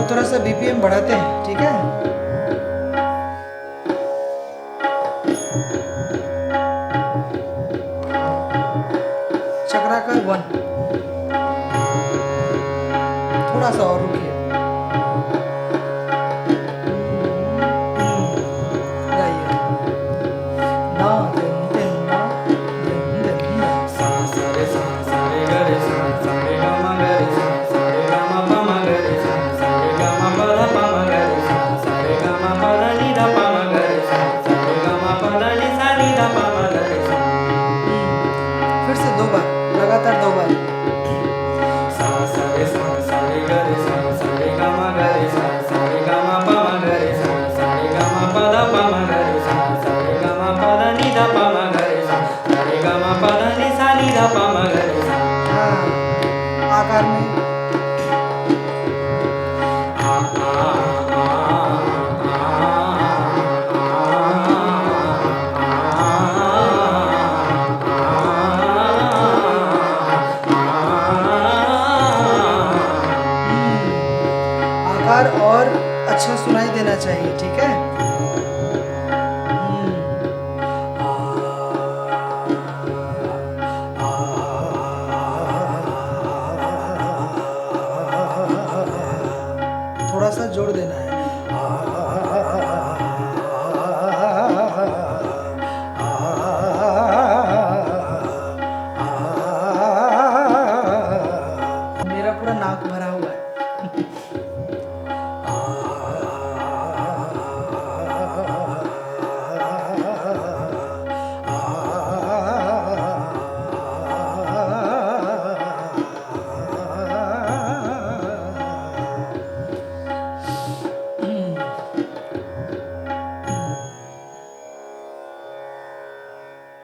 और थोड़ा सा बीपीएम बढ़ाते हैं, ठीक है। चक्राकार 1, थोड़ा सा और रुकिए। गाइए ना दिन दिन ना दिन दिन ना। सा सा रे ग रे सा रे ग म ग रे सा रे ग म प म ग रे सा रे ग म प ध प म ग रे सा रे ग म प ध नि ध प म ग रे सा रे ग म प ध नि सा नि ध प म ग रे सा। फिर से 2 बार, लगातार 2 बार। सा सा रे ग रे सा रे ग म ग रे सा रे ग म प म ग रे सा रे ग म प ध प म ग रे सा रे ग म प ध नि ध प म ग रे सा रे ग म प ध नि सा नि ध प म ग रे सा। हाँ, आकार में आ आ आकार और अच्छा सुनाई देना चाहिए, ठीक है। थोड़ा सा जोड़ देना है।